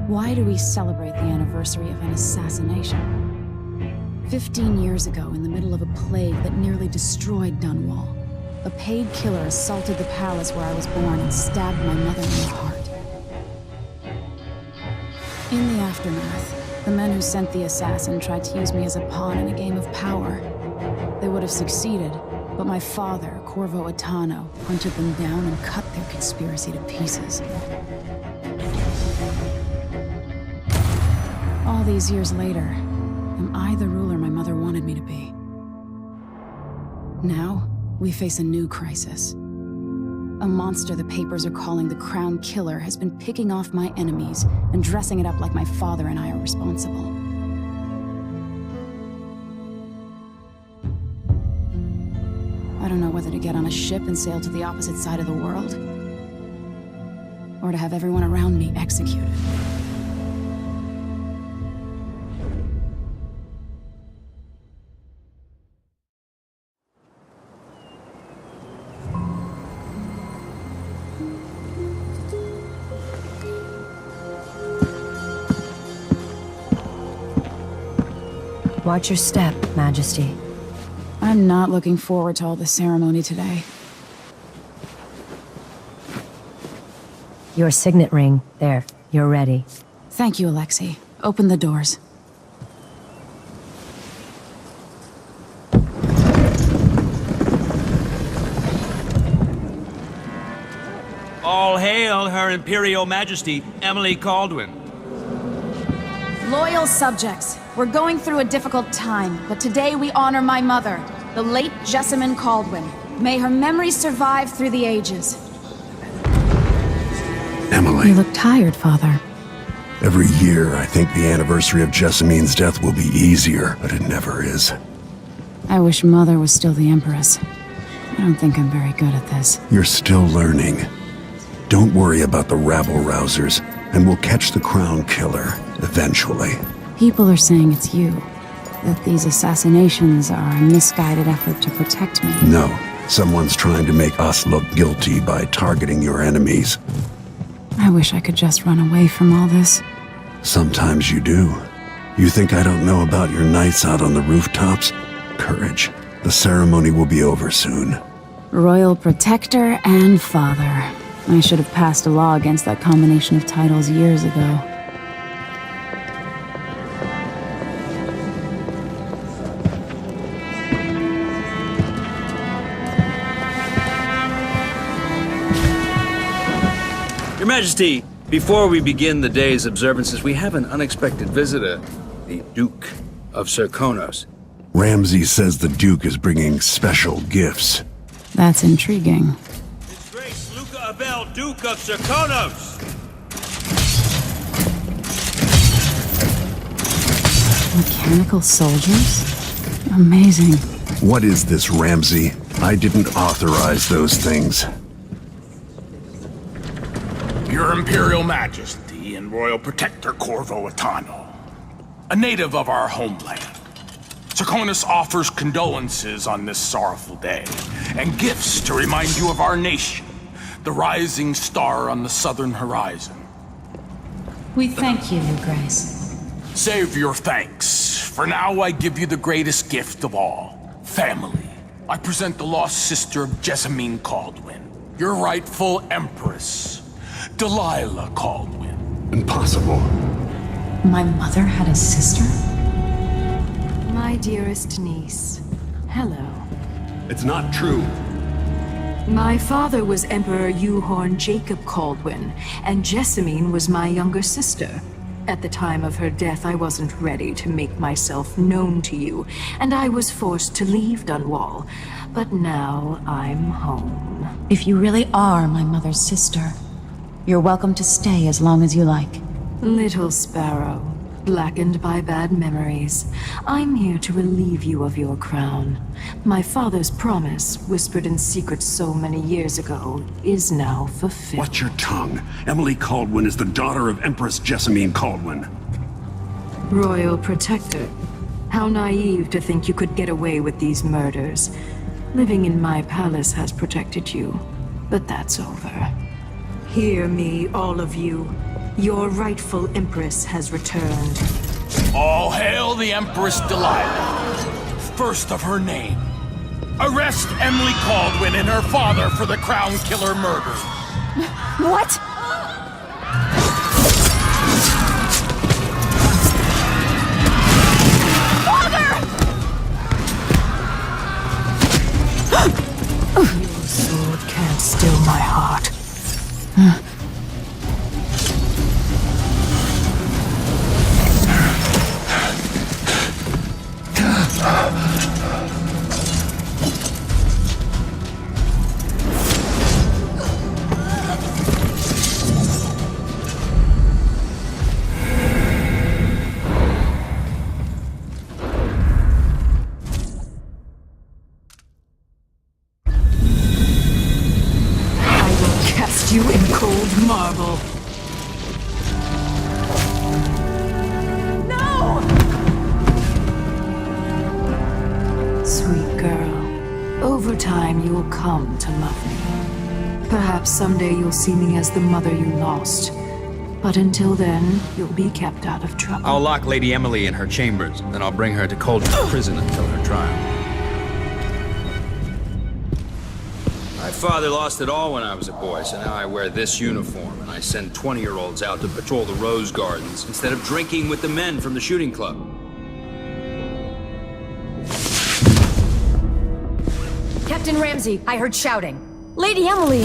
Why do we celebrate the anniversary of an assassination? 15 years ago, in the middle of a plague that nearly destroyed Dunwall, a paid killer assaulted the palace where I was born and stabbed my mother in the heart. In the aftermath, the men who sent the assassin tried to use me as a pawn in a game of power. They would have succeeded, but my father, Corvo Attano, hunted them down and cut their conspiracy to pieces. All these years later, am I the ruler my mother wanted me to be? Now, we face a new crisis. A monster the papers are calling the Crown Killer has been picking off my enemies and dressing it up like my father and I are responsible. I don't know whether to get on a ship and sail to the opposite side of the world, or to have everyone around me executed. Watch your step, Majesty. I'm not looking forward to all the ceremony today. Your signet ring. There, you're ready. Thank you, Alexei. Open the doors. All hail Her Imperial Majesty, Emily Caldwin. Loyal subjects, we're going through a difficult time, but today we honor my mother, the late Jessamine Caldwin. May her memory survive through the ages. Emily. You look tired, Father. Every year, I think the anniversary of Jessamine's death will be easier, but it never is. I wish Mother was still the Empress. I don't think I'm very good at this. You're still learning. Don't worry about the rabble-rousers, and we'll catch the Crown Killer, eventually. People are saying it's you. That these assassinations are a misguided effort to protect me. No, someone's trying to make us look guilty by targeting your enemies. I wish I could just run away from all this. Sometimes you do. You think I don't know about your nights out on the rooftops? Courage. The ceremony will be over soon. Royal Protector and Father. I should have passed a law against that combination of titles years ago. Your Majesty, before we begin the day's observances, we have an unexpected visitor, the Duke of Serkonos. Ramsay says the Duke is bringing special gifts. That's intriguing. His Grace Luca Abel, Duke of Serkonos! Mechanical soldiers? Amazing. What is this, Ramsay? I didn't authorize those things. Your Imperial Majesty and Royal Protector Corvo Attano, a native of our homeland. Serkonos offers condolences on this sorrowful day, and gifts to remind you of our nation, the rising star on the southern horizon. We thank you, Your Grace. Save your thanks. For now, I give you the greatest gift of all, family. I present the lost sister of Jessamine Caldwin, your rightful Empress, Delilah Caldwin. Impossible. My mother had a sister? My dearest niece, hello. It's not true. My father was Emperor Euhorn Jacob Caldwin, and Jessamine was my younger sister. At the time of her death, I wasn't ready to make myself known to you, and I was forced to leave Dunwall. But now I'm home. If you really are my mother's sister, you're welcome to stay as long as you like. Little sparrow, blackened by bad memories, I'm here to relieve you of your crown. My father's promise, whispered in secret so many years ago, is now fulfilled. Watch your tongue. Emily Caldwin is the daughter of Empress Jessamine Caldwin. Royal Protector, how naive to think you could get away with these murders. Living in my palace has protected you, but that's over. Hear me, all of you. Your rightful Empress has returned. All hail the Empress Delilah, first of her name. Arrest Emily Caldwin and her father for the Crown Killer murder. What? Your sword can't still my heart. You in cold marble. No! Sweet girl, over time you'll come to love me. Perhaps someday you'll see me as the mother you lost. But until then, you'll be kept out of trouble. I'll lock Lady Emily in her chambers, then I'll bring her to Cauldron Prison until her trial. My father lost it all when I was a boy, so now I wear this uniform, and I send 20-year-olds out to patrol the Rose Gardens instead of drinking with the men from the shooting club. Captain Ramsey, I heard shouting. Lady Emily,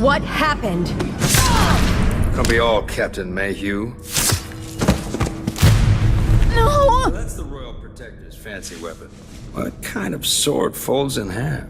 what happened? Don't be all Captain Mayhew. No! That's the Royal Protector's fancy weapon. What kind of sword folds in half?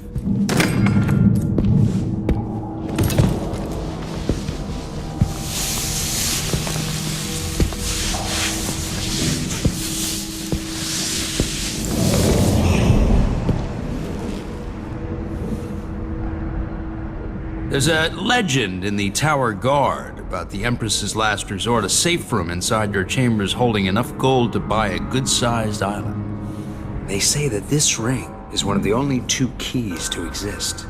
There's a legend in the Tower Guard about the Empress's last resort, a safe room inside her chambers holding enough gold to buy a good-sized island. They say that this ring is one of the only 2 keys to exist.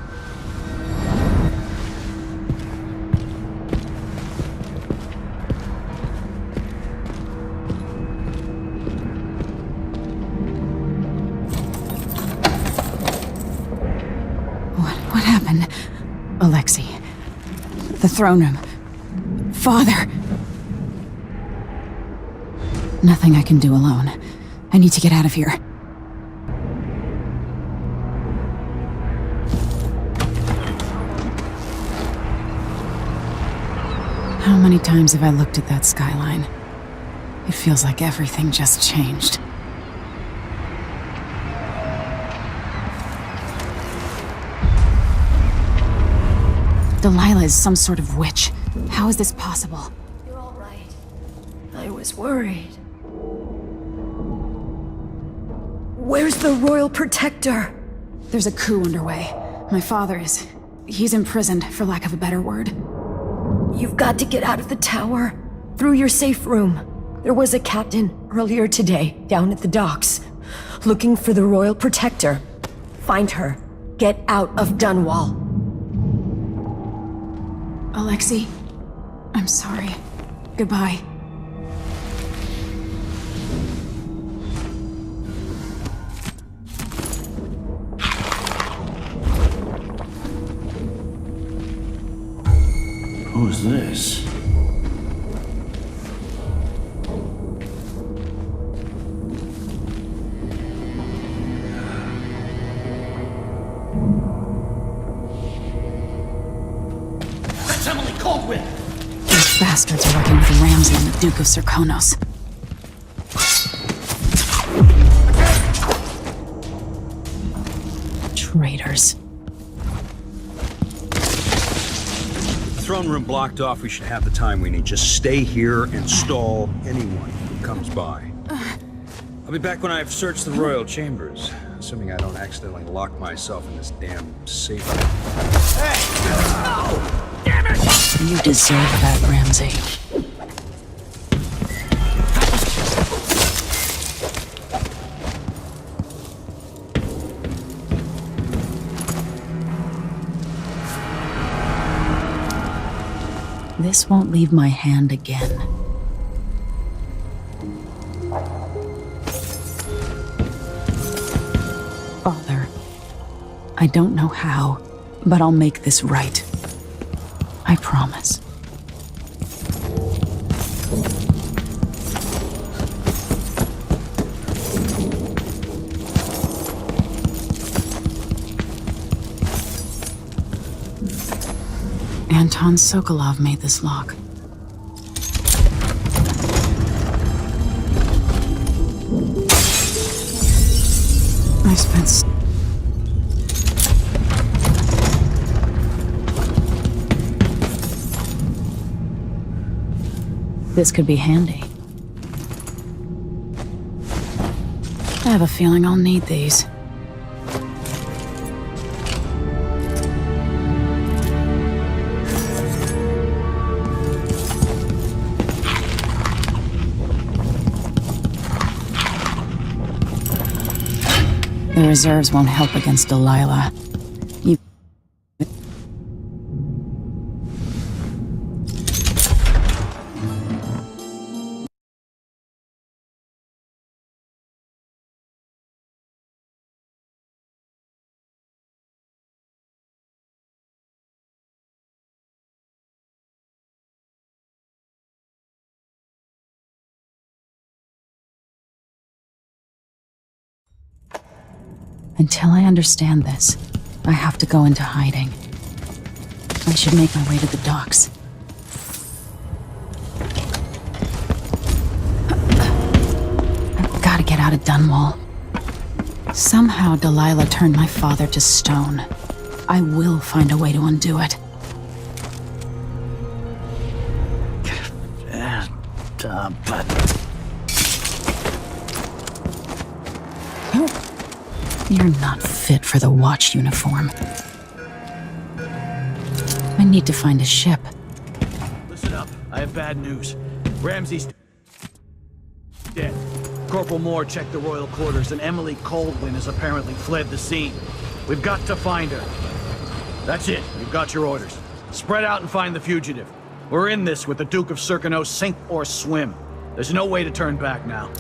What happened? Alexei. The throne room. Father! Nothing I can do alone. I need to get out of here. How many times have I looked at that skyline? It feels like everything just changed. Delilah is some sort of witch. How is this possible? You're all right. I was worried. Where's the Royal Protector? There's a coup underway. My father is... he's imprisoned, for lack of a better word. You've got to get out of the tower. Through your safe room. There was a captain earlier today, down at the docks, looking for the Royal Protector. Find her. Get out of Dunwall. Alexei, I'm sorry. Goodbye. Who's this? That's Emily Caldwin! These bastards are working with Ramsey and the Duke of Serkonos. Traitors. Throne room blocked off. We should have the time we need. Just stay here and stall anyone who comes by. I'll be back when I've searched the royal chambers, assuming I don't accidentally lock myself in this damn safe. Hey! No! Damn it! You deserve that, Ramsey. This won't leave my hand again. Father, I don't know how, but I'll make this right. I promise. Anton Sokolov made this lock. I spent This could be handy. I have a feeling I'll need these. The reserves won't help against Delilah. Until I understand this, I have to go into hiding. I should make my way to the docks. I've got to get out of Dunwall. Somehow Delilah turned my father to stone. I will find a way to undo it. You're not fit for the watch uniform. I need to find a ship. Listen up, I have bad news. Ramsey's dead. Corporal Moore checked the royal quarters, and Emily Coldwin has apparently fled the scene. We've got to find her. That's it, you've got your orders. Spread out and find the fugitive. We're in this with the Duke of Serkino, sink or swim. There's no way to turn back now.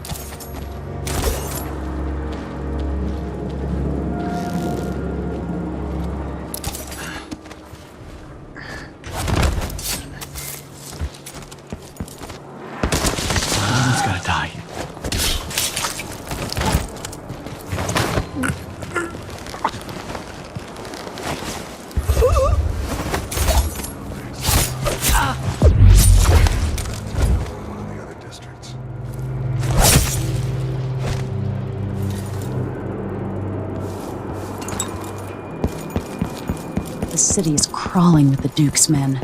The city is crawling with the Duke's men.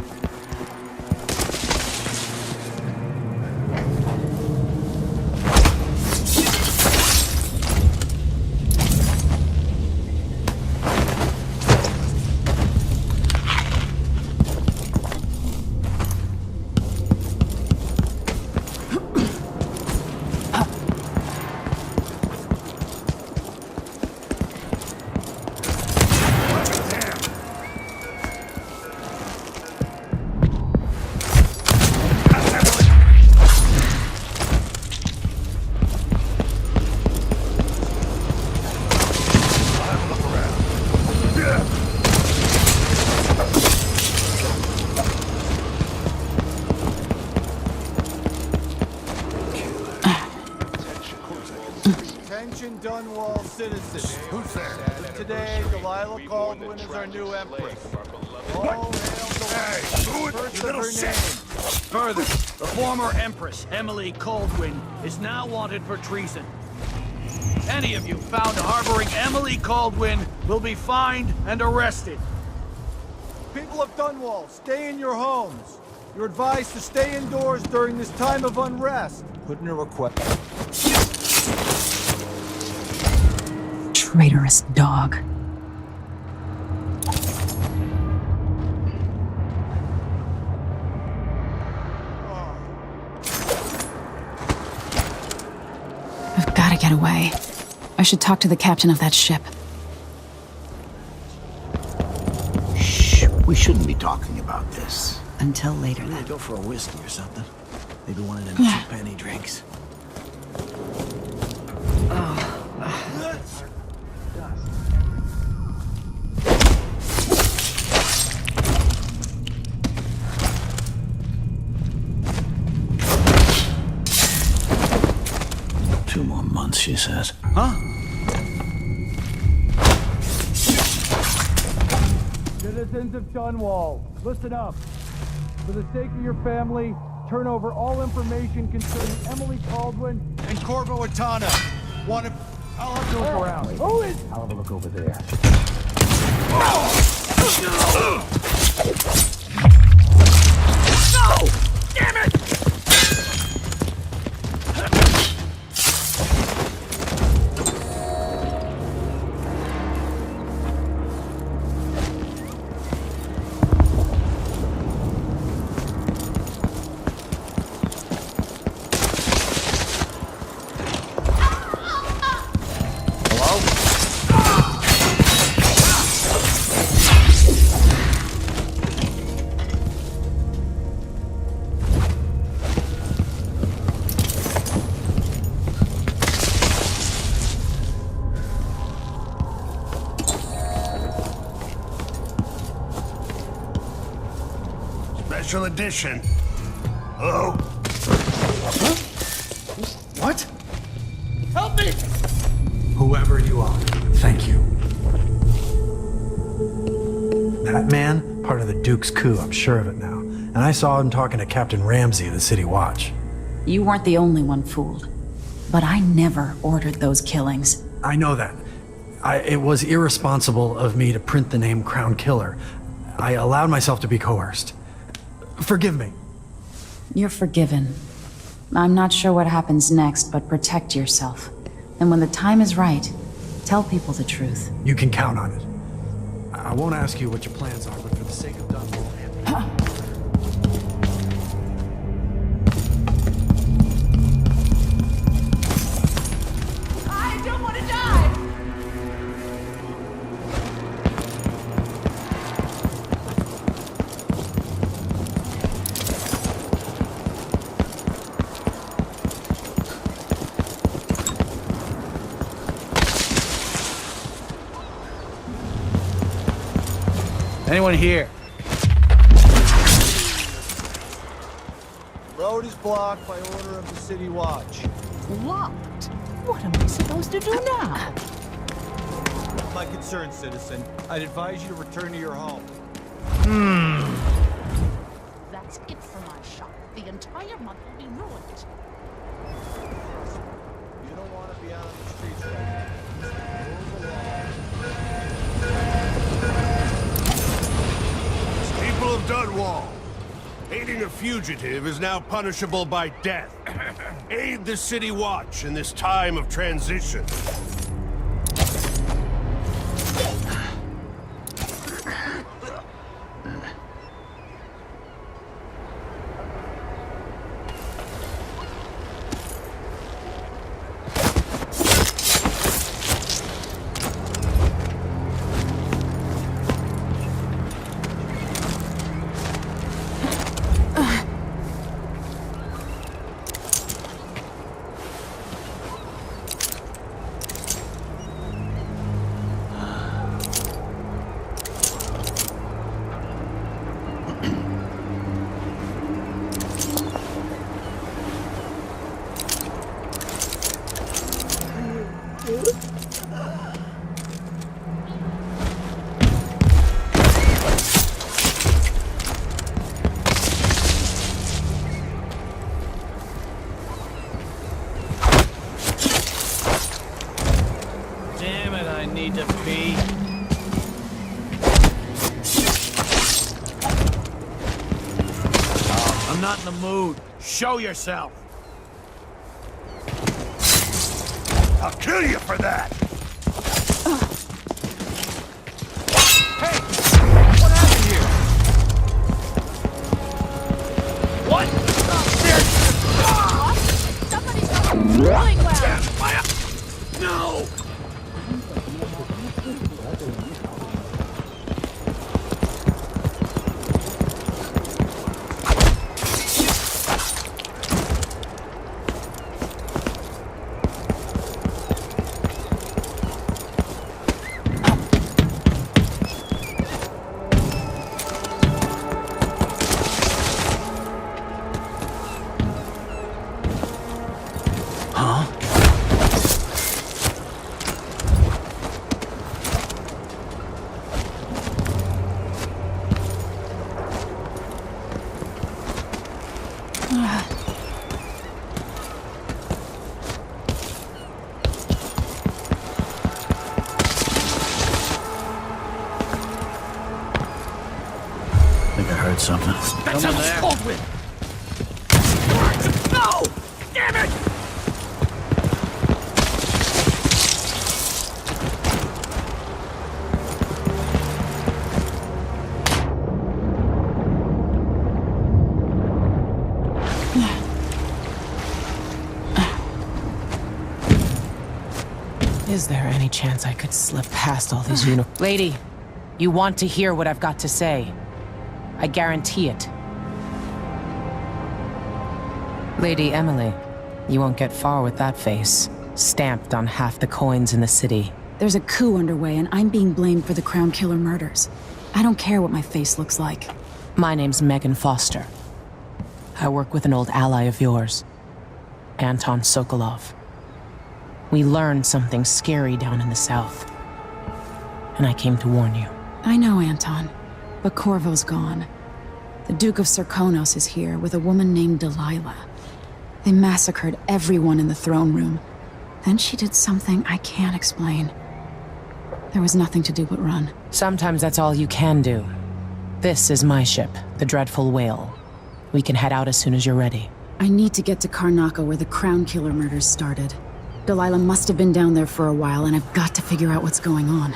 Attention Dunwall citizens. Who's there? Today, Delilah Caldwin is our new empress. All hail Delilah. First of her name. Further, the former Empress, Emily Coldwin, is now wanted for treason. Any of you found harboring Emily Coldwin will be fined and arrested. People of Dunwall, stay in your homes. You're advised to stay indoors during this time of unrest. Put in a request. Traitorous dog. I've got to get away. I should talk to the captain of that ship. Shh, we shouldn't be talking about this. Until later, I'm then. gonna go for a whiskey or something. Maybe one of them cheap penny drinks. Two more months, she says. Huh? Citizens of Dunwall, listen up. For the sake of your family, turn over all information concerning Emily Caldwin and Corvo Atana. I'll have to look around. Who is? I'll have a look over there. No! Damn it! Special edition. Hello? What? Help me! Whoever you are, thank you. That man, part of the Duke's coup, I'm sure of it now. And I saw him talking to Captain Ramsey of the City Watch. You weren't the only one fooled. But I never ordered those killings. I know that. It was irresponsible of me to print the name Crown Killer. I allowed myself to be coerced. Forgive me. You're forgiven. I'm not sure what happens next, but protect yourself. And when the time is right, tell people the truth. You can count on it. I won't ask you what your plans are, but for the sake of Dunwall and... I don't want to die! Anyone here? Road is blocked by order of the City Watch. Locked? What am I supposed to do now? My concern, citizen. I'd advise you to return to your home. That's it for my shop. The entire month will be ruined. You don't want to be out on the streets right now. Move along. People of Dunwall, aiding a fugitive is now punishable by death. Aid the City Watch in this time of transition. Damn it, I need to pee. I'm not in the mood. Show yourself. I'll kill you for that! Hey! What happened here? What? Somebody's not doing well! No! I think I heard something. That's Someone Emily there. Caldwin! No! Damn it! Is there any chance I could slip past all these Lady, you want to hear what I've got to say. I guarantee it. Lady Emily, you won't get far with that face. Stamped on half the coins in the city. There's a coup underway, and I'm being blamed for the Crown Killer murders. I don't care what my face looks like. My name's Megan Foster. I work with an old ally of yours, Anton Sokolov. We learned something scary down in the south, and I came to warn you. I know, Anton, but Corvo's gone. The Duke of Serkonos is here with a woman named Delilah. They massacred everyone in the throne room. Then she did something I can't explain. There was nothing to do but run. Sometimes that's all you can do. This is my ship, the Dreadful Whale. We can head out as soon as you're ready. I need to get to Karnaca where the Crown Killer murders started. Delilah must have been down there for a while, and I've got to figure out what's going on.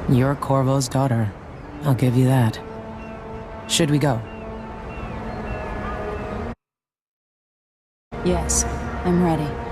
You're Corvo's daughter. I'll give you that. Should we go? Yes, I'm ready.